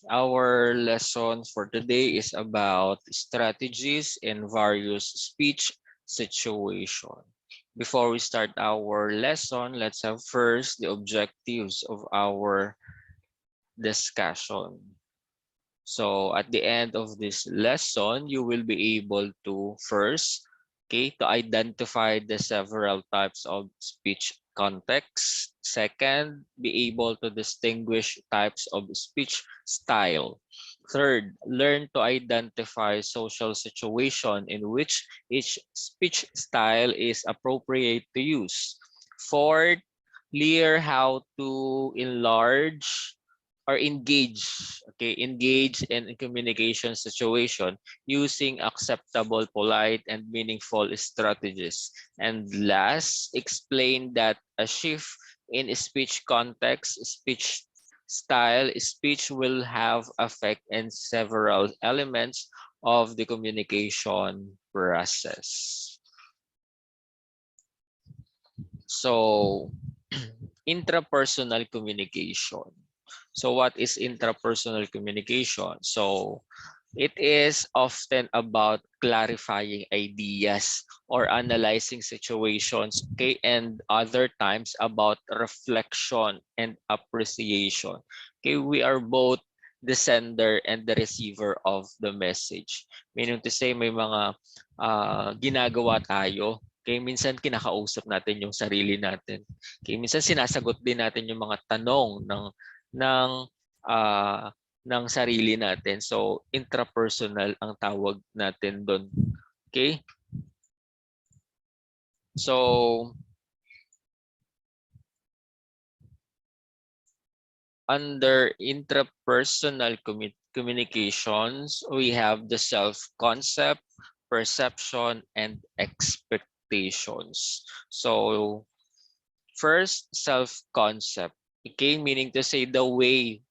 Our lesson for today is about strategies in various speech situations. Before we start our lesson, let's have first the objectives of our discussion. So at the end of this lesson, you will be able to first, okay, to identify the several types of speech context. Second, be able to distinguish types of speech style. Third, learn to identify social situation in which each speech style is appropriate to use. Fourth, clear how to enlarge or engage in a communication situation using acceptable, polite, and meaningful strategies. And last, explain that a shift in speech context, speech style, speech will have effect in several elements of the communication process. So, intrapersonal communication. So what is intrapersonal communication? So it is often about clarifying ideas or analyzing situations, okay, and other times about reflection and appreciation. Okay, we are both the sender and the receiver of the message. Meaning to say may mga ginagawa tayo. Okay, minsan kinakausap natin yung sarili natin. Okay, minsan sinasagot din natin yung mga tanong ng ah, ng sarili natin. So, intrapersonal ang tawag natin doon. Okay? So, under intrapersonal communications, we have the self-concept, perception, and expectations. So, first, self-concept. Okay, meaning to say the way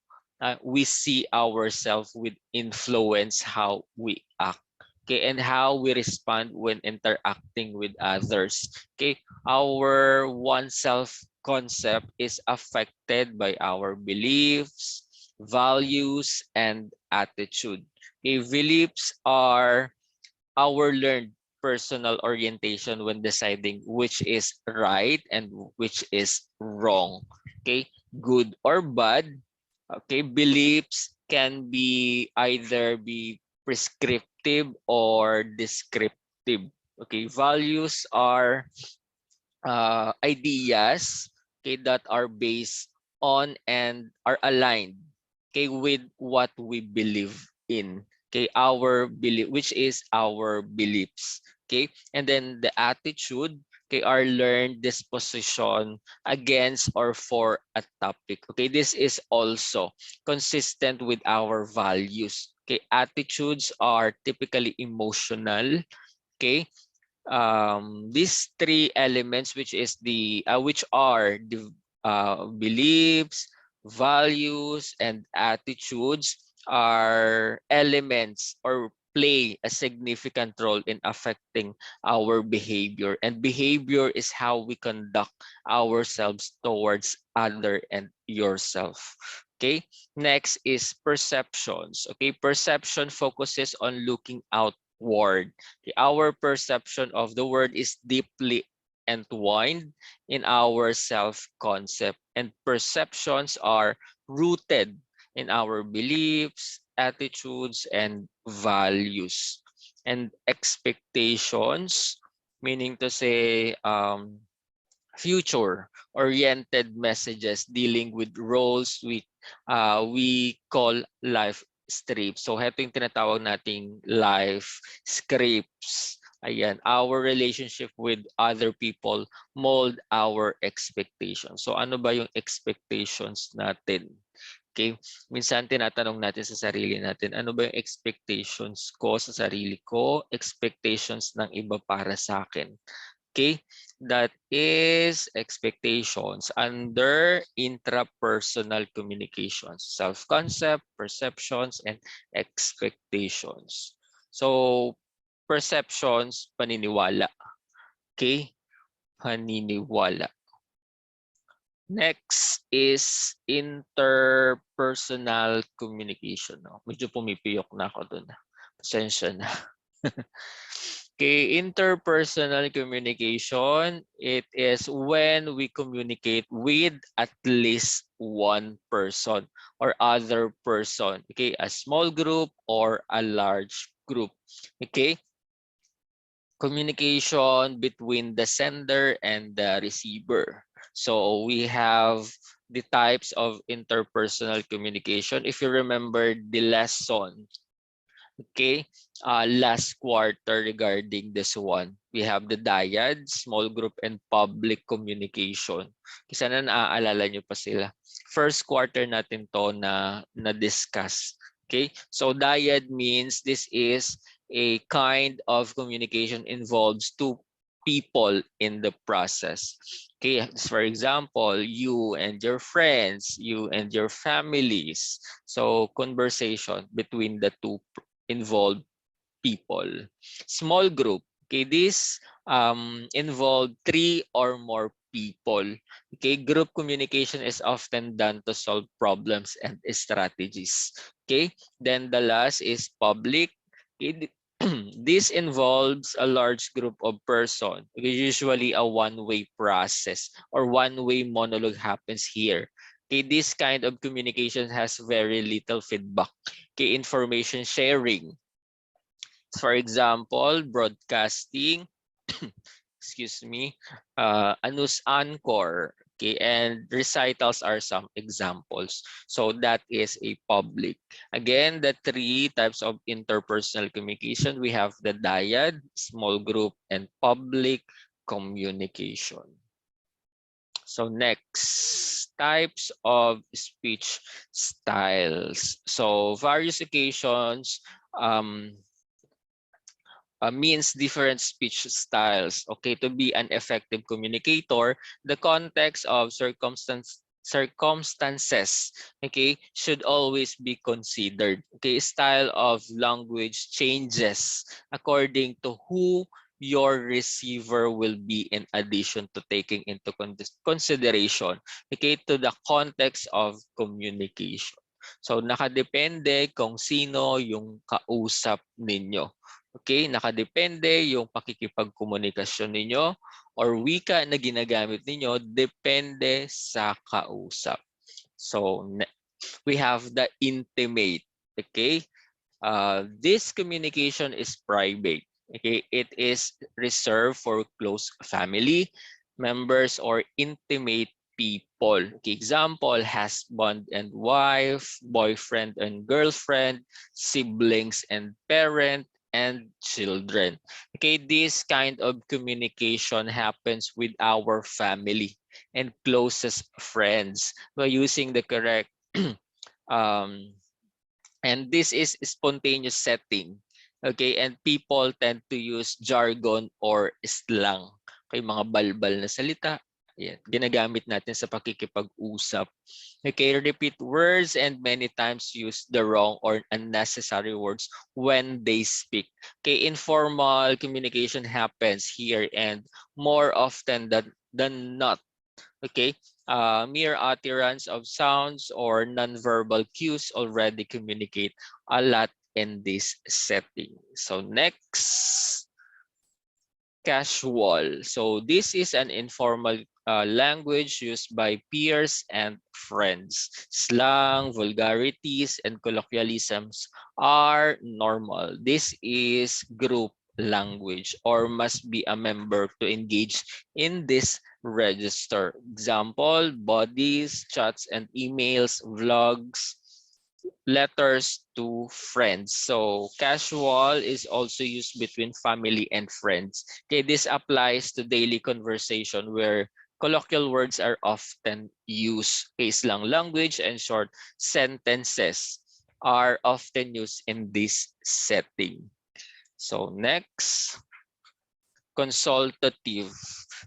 we see ourselves will influence how we act. Okay, and how we respond when interacting with others. Okay, our one self concept is affected by our beliefs, values, and attitude. Okay, beliefs are our learned personal orientation when deciding which is right and which is wrong. Okay, good or bad. Okay, beliefs can be either be prescriptive or descriptive. Okay, values are ideas, okay, that are based on and are aligned, okay, with what we believe in. Okay, our belief, which is our beliefs. Okay, and then the attitude, okay, our learned disposition against or for a topic. Okay, this is also consistent with our values. Okay, attitudes are typically emotional. Okay, these three elements, which are the beliefs, values, and attitudes, are elements or play a significant role in affecting our behavior, and behavior is how we conduct ourselves towards other and yourself. Okay, next is perceptions. Okay, perception focuses on looking outward. Our perception of the world is deeply entwined in our self-concept, and perceptions are rooted in our beliefs, attitudes, and values. And expectations, meaning to say future-oriented messages dealing with roles we call life scripts. So, ito yung tinatawag nating life scripts. Ayan, our relationship with other people mold our expectations. So, ano ba yung expectations natin? Okay, minsan tinatanong natin sa sarili natin, ano ba yung expectations ko sa sarili ko, expectations ng iba para sa akin. Okay, that is expectations under intrapersonal communications, self-concept, perceptions, and expectations. So, perceptions, paniniwala. Okay, paniniwala. Next is interpersonal communication. No? Medyo pumipiyok na ako dun. Pasensya na. Okay, interpersonal communication, it is when we communicate with at least one person or other person. Okay, a small group or a large group. Okay, communication between the sender and the receiver. So we have the types of interpersonal communication. If you remember the lesson, okay, last quarter regarding this one, we have the dyad, small group, and public communication. Kasi sana naaalala nyo pa sila. First quarter natin to na-discuss. Okay, so dyad means this is a kind of communication involves two people in the process. Okay, for example, you and your friends, you and your families. So conversation between the two involved people. Small group, okay, this involve three or more people. Okay, group communication is often done to solve problems and strategies. Okay, then the last is public. Okay, this involves a large group of person. Okay, usually a one-way process or one-way monologue happens here. Okay, this kind of communication has very little feedback. Okay, information sharing. For example, broadcasting, excuse me, Anus Anchor, okay, and recitals are some examples. So that is a public. Again, the three types of interpersonal communication, we have the dyad, small group, and public communication. So next, types of speech styles. So various occasions, means different speech styles. Okay, to be an effective communicator, the context of circumstances, okay, should always be considered. Okay, style of language changes according to who your receiver will be, in addition to taking into consideration, okay, to the context of communication. So nakadepende kung sino yung kausap ninyo. Okay, nakadepende yung pakikipagkomunikasyon ninyo or wika na ginagamit ninyo, depende sa kausap. So we have the intimate. Okay, this communication is private. Okay, it is reserved for close family members or intimate people. Okay, example, husband and wife, boyfriend and girlfriend, siblings and parent, and children. Okay, this kind of communication happens with our family and closest friends by using the correct um, and this is spontaneous setting. Okay, and people tend to use jargon or slang. Okay, mga balbal na salita. Yan, ginagamit natin sa pakikipag-usap. Okay, repeat words and many times use the wrong or unnecessary words when they speak. Okay, informal communication happens here and more often than not. Okay, mere utterance of sounds or nonverbal cues already communicate a lot in this setting. So next, casual. So this is an informal language used by peers and friends. Slang, vulgarities, and colloquialisms are normal. This is group language or must be a member to engage in this register. Example, bodies, chats and emails, vlogs, letters to friends. So casual is also used between family and friends. Okay, this applies to daily conversation where colloquial words are often used. Okay, slang language and short sentences are often used in this setting. So next, consultative.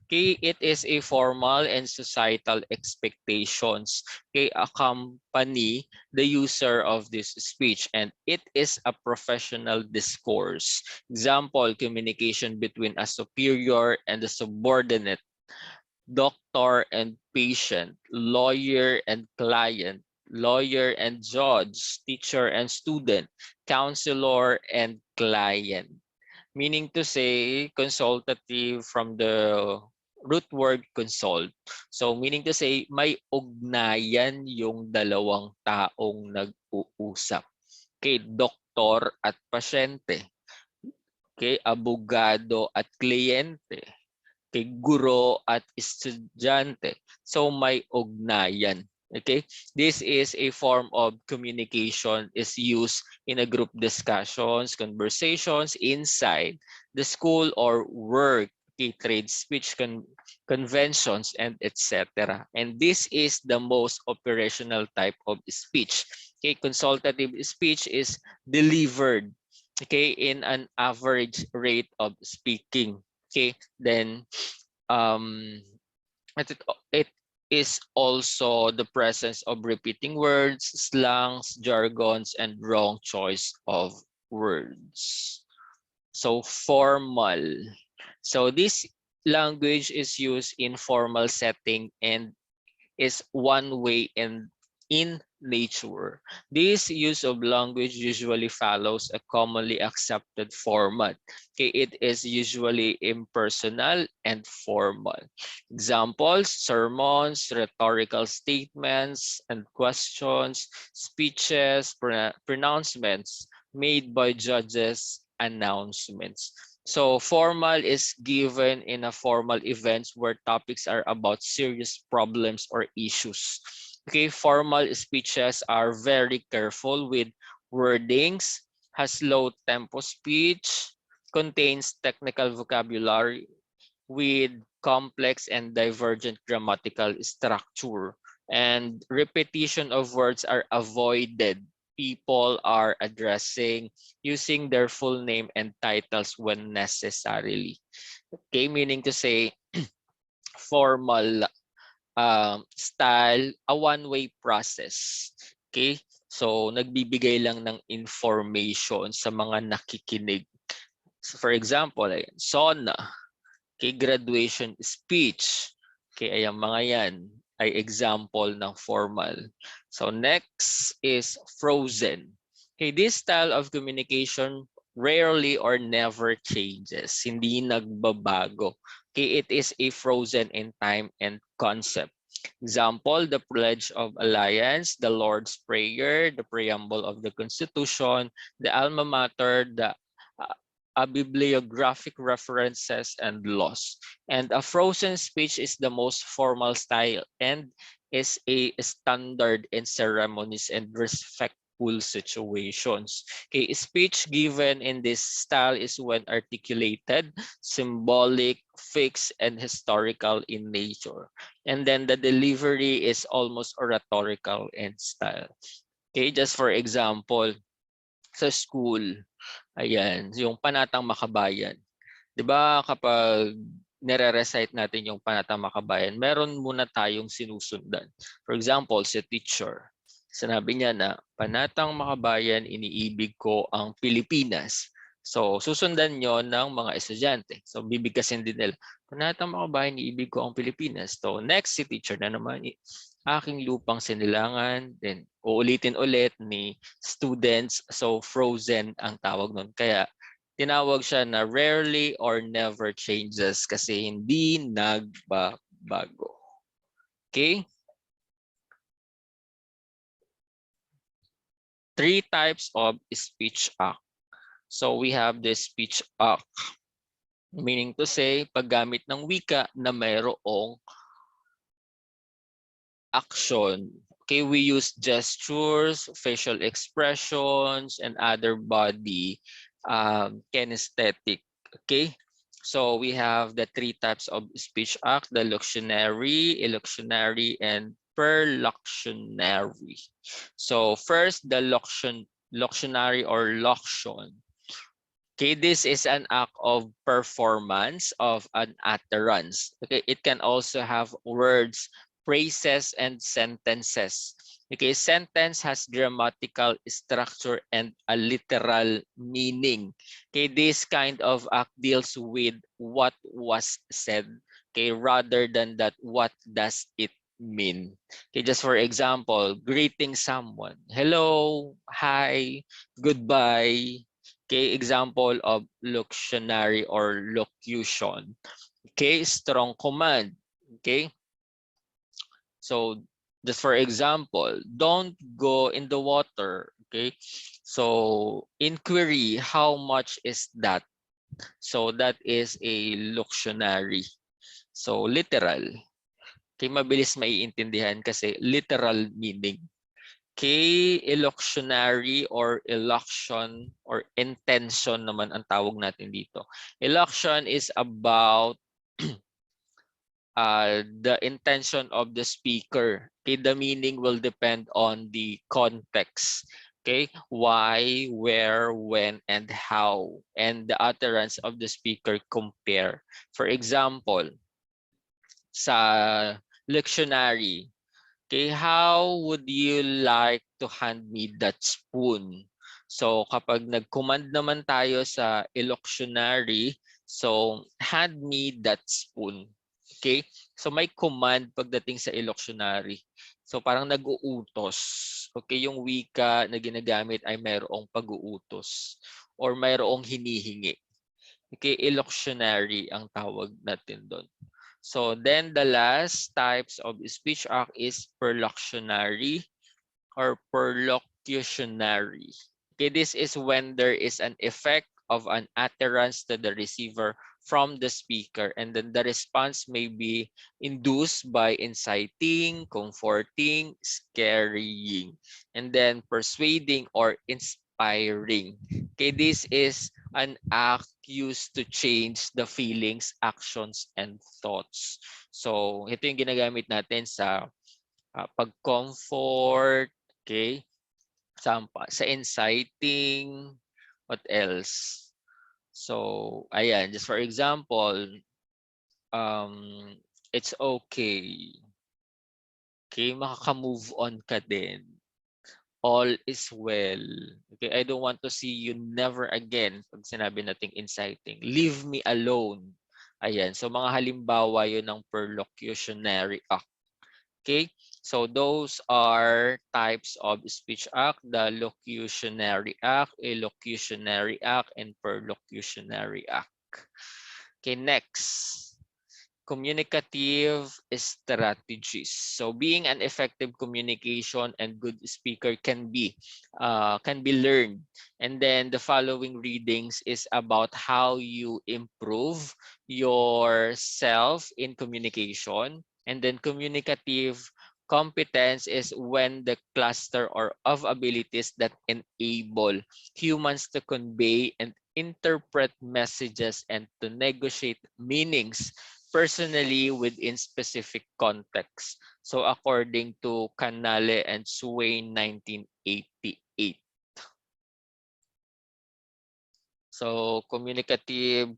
Okay, it is a formal and societal expectations. Okay, accompany the user of this speech and it is a professional discourse. Example, communication between a superior and a subordinate. doctor and patient, lawyer and client, lawyer and judge, teacher and student, counselor and client. Meaning to say, consultative from the root word consult. So meaning to say, may ugnayan yung dalawang taong nag-uusap. Okay, doktor at pasyente. Okay, abogado at kliyente. Kay guro at estudyante. So may ugnayan. Okay? This is a form of communication is used in a group discussions, conversations inside the school or work, okay, trade speech conventions, and etc. And this is the most operational type of speech. Okay, consultative speech is delivered, okay, in an average rate of speaking. Okay, then um, it is also the presence of repeating words, slangs, jargons, and wrong choice of words. So formal. So this language is used in formal setting and is one way and in nature. This use of language usually follows a commonly accepted format. Okay, it is usually impersonal and formal. Examples, sermons, rhetorical statements and questions, speeches, pronouncements made by judges, announcements. So formal is given in a formal events where topics are about serious problems or issues. Okay, formal speeches are very careful with wordings, has low tempo speech, contains technical vocabulary with complex and divergent grammatical structure, and repetition of words are avoided. People are addressing using their full name and titles when necessarily. Okay, meaning to say formal style, a one-way process. Okay? So, nagbibigay lang ng information sa mga nakikinig. So, for example, ayan, SONA, okay, graduation speech. Okay, ayan mga yan ay example ng formal. So next is frozen. Okay, this style of communication rarely or never changes. Hindi nagbabago. Okay, it is a frozen in time and concept. Example, the Pledge of Alliance, the Lord's Prayer, the Preamble of the Constitution, the Alma Mater, the bibliographic references and laws. And a frozen speech is the most formal style and is a standard in ceremonies and respectful situations. Okay, speech given in this style is when articulated, symbolic, fixed, and historical in nature. And then the delivery is almost oratorical in style. Okay, just for example, sa school, ayan, yung Panatang Makabayan. 'Di ba kapag nire-recite natin yung Panatang Makabayan, meron muna tayong sinusundan. For example, si teacher, sinabi niya na, Panatang Makabayan, iniibig ko ang Pilipinas. So, susundan nyo ng mga estudyante. So, bibigkasin din nila, Panatang Makabayan, iniibig ko ang Pilipinas. So, next si teacher na naman, aking lupang sinilangan. Then, uulitin ulit ni students. So, frozen ang tawag nun. Kaya, tinawag siya na rarely or never changes kasi hindi nagbabago. Okay? 3 types of speech act. So we have the speech act, meaning to say, paggamit ng wika na mayroong action. Okay, we use gestures, facial expressions, and other body kinesthetic. Okay, so we have the 3 types of speech act: the locutionary, elocutionary, and perlocutionary. So first, the locutionary or locution. Okay, this is an act of performance of an utterance. Okay, it can also have words, phrases, and sentences. Okay, sentence has grammatical structure and a literal meaning. Okay, this kind of act deals with what was said, okay, rather than that what does it mean. Okay, just for example, greeting someone. Hello, hi, goodbye. Okay, example of locutionary or locution. Okay, strong command. Okay, so just for example, don't go in the water. Okay, so inquiry, how much is that? So that is a locutionary. So literal. Okay, mabilis maiintindihan kasi literal meaning. Okay, elocutionary or elocution or intention naman ang tawag natin dito. Elocution is about the intention of the speaker. Okay, the meaning will depend on the context. Okay, why, where, when, and how, and the utterance of the speaker compare. For example, sa lectionary, okay, how would you like to hand me that spoon? So kapag nag-command naman tayo sa elocutionary, so hand me that spoon. Okay? So may command pagdating sa elocutionary. So parang nag-uutos. Okay, yung wika na ginagamit ay mayroong pag-uutos or mayroong hinihingi. Okay, elocutionary ang tawag natin doon. So then the last types of speech act is perlocutionary or perlocutionary. Okay, this is when there is an effect of an utterance to the receiver from the speaker, and then the response may be induced by inciting, comforting, scaring, and then persuading or inspiring. Okay, this is an act used to change the feelings, actions, and thoughts. So, ito yung ginagamit natin sa pag-comfort, okay? Sa inciting, what else? So, ayan, just for example, um, it's okay. Okay, makaka-move on ka din. All is well. Okay, I don't want to see you never again. Pag sinabi nating inciting, leave me alone. Ayan, so mga halimbawa yun ng perlocutionary act. Okay, so those are types of speech act: the locutionary act, elocutionary act, and perlocutionary act. Okay, next. Communicative strategies. So being an effective communication and good speaker can be learned. And then the following readings is about how you improve yourself in communication. And then communicative competence is when the cluster or of abilities that enable humans to convey and interpret messages and to negotiate meanings personally within specific context. So according to Canale and Swain 1988. So communicative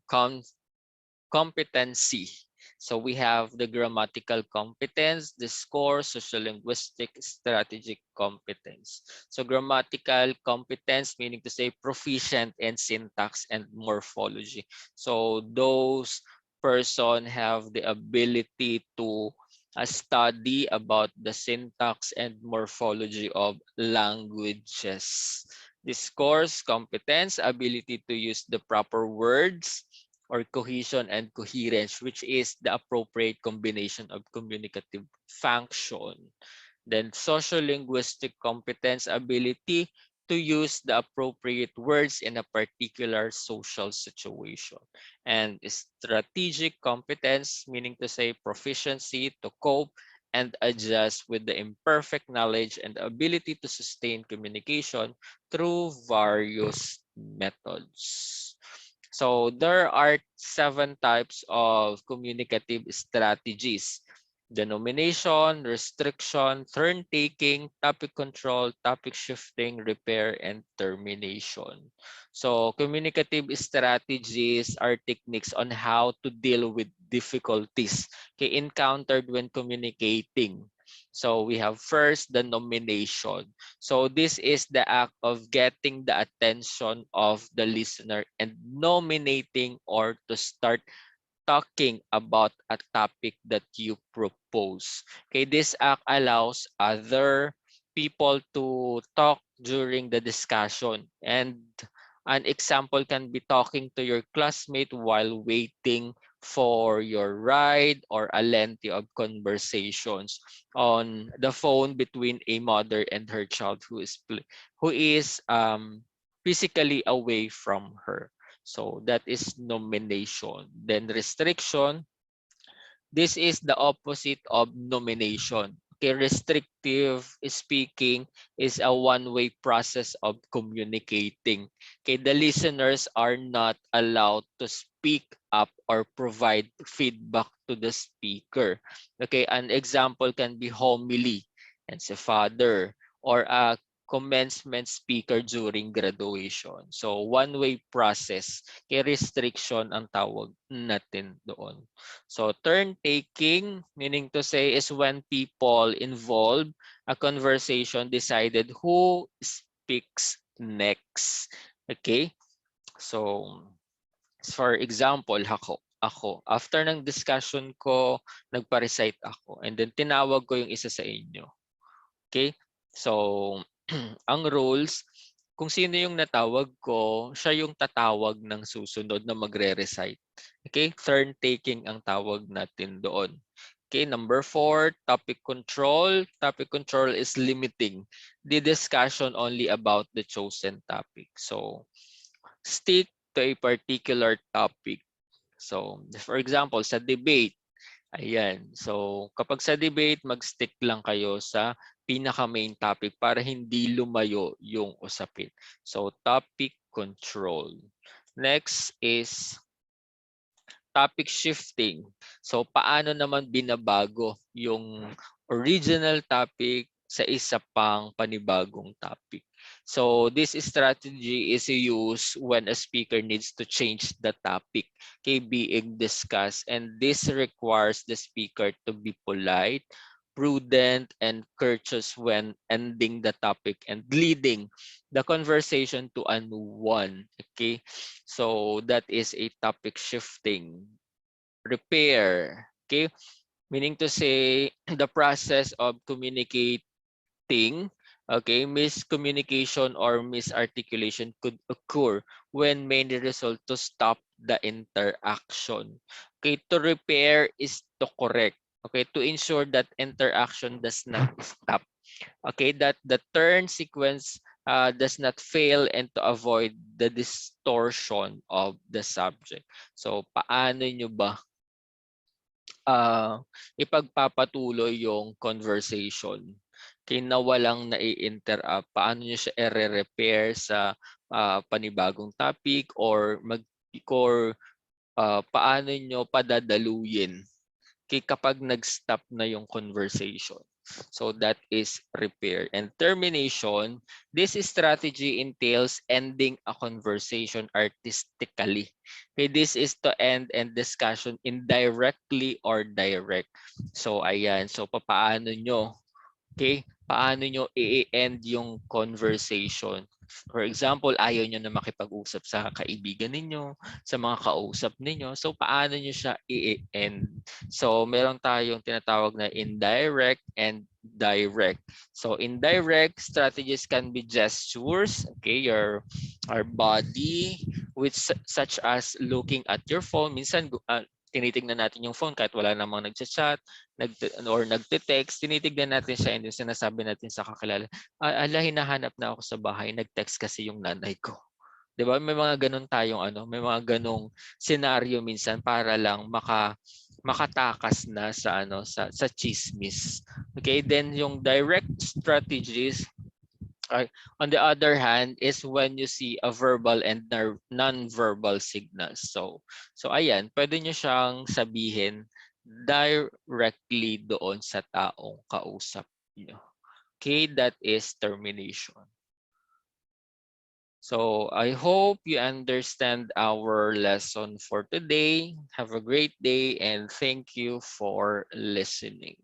competency. So we have the grammatical competence, the score, sociolinguistic, strategic competence. So grammatical competence, meaning to say proficient in syntax and morphology. So those person have the ability to study about the syntax and morphology of languages. Discourse competence, ability to use the proper words, or cohesion and coherence, which is the appropriate combination of communicative function. Then social linguistic competence, ability to use the appropriate words in a particular social situation. And strategic competence, meaning to say proficiency to cope and adjust with the imperfect knowledge and ability to sustain communication through various methods. So there are 7 types of communicative strategies: denomination, restriction, turn taking, topic control, topic shifting, repair, and termination. So communicative strategies are techniques on how to deal with difficulties encountered when communicating. So we have first the nomination. So this is the act of getting the attention of the listener and nominating or to start talking about a topic that you propose. Okay, this act allows other people to talk during the discussion. And an example can be talking to your classmate while waiting for your ride, or a lengthy of conversations on the phone between a mother and her child who is physically away from her. So that is nomination. Then restriction, this is the opposite of nomination. Okay, restrictive speaking is a one-way process of communicating. Okay, the listeners are not allowed to speak up or provide feedback to the speaker. Okay, an example can be homily and sa father, or a commencement speaker during graduation. So one-way process. Okay, restriction ang tawag natin doon. So turn taking, meaning to say, is when people involved a conversation decided who speaks next. Okay? So for example, ako, after ng discussion ko, nagpa-recite ako, and then tinawag ko yung isa sa inyo. Okay? So ang rules, kung sino yung natawag ko, siya yung tatawag ng susunod na magre-recite. Okay? Turn taking ang tawag natin doon. Okay, number 4, topic control. Topic control is limiting the discussion only about the chosen topic. So, stick to a particular topic. So, for example, sa debate, ayan. So, kapag sa debate, mag-stick lang kayo sa pinaka-main topic para hindi lumayo yung usapin. So, topic control. Next is topic shifting. So, paano naman binabago yung original topic sa isa pang panibagong topic. So, this strategy is used when a speaker needs to change the topic being discussed. And this requires the speaker to be polite, prudent, and courteous when ending the topic and leading the conversation to a new one. Okay, so that is a topic shifting. Repair, okay, meaning to say the process of communicating. Okay, miscommunication or misarticulation could occur when mainly result to stop the interaction. Okay, to repair is to correct. Okay, to ensure that interaction does not stop. Okay, that the turn sequence does not fail, and to avoid the distortion of the subject. So, paano nyo ba ipagpapatuloy yung conversation kaya na walang nai-interrupt? Paano nyo siya i-repair sa panibagong topic, or paano nyo padadaluyin kapag nag-stop na yung conversation? So that is repair. And termination, this strategy entails ending a conversation artistically. Okay, this is to end and discussion indirectly or direct. So ayan, so papaano nyo, okay, paano nyo i-end yung conversation? For example, ayaw nyo na makipag-usap sa kaibigan ninyo, sa mga kausap ninyo. So, paano nyo siya i-end? So, meron tayong tinatawag na indirect and direct. So, indirect strategies can be gestures, okay, our body, which such as looking at your phone. Minsan, tinitignan natin yung phone kahit wala namang nagchat-chat or nagte-text, tinitignan natin siya and sinasabi natin sa kakilala, ala, hinahanap na ako sa bahay, nag-text kasi yung nanay ko. 'Di ba? May mga ganun tayong may mga ganung senaryo minsan para lang makatakas na sa chismis. Okay, then yung direct strategies, on the other hand, is when you see a verbal and non-verbal signals. So ayan, pwede nyo siyang sabihin directly doon sa taong kausap nyo. Okay, that is termination. So I hope you understand our lesson for today. Have a great day and thank you for listening.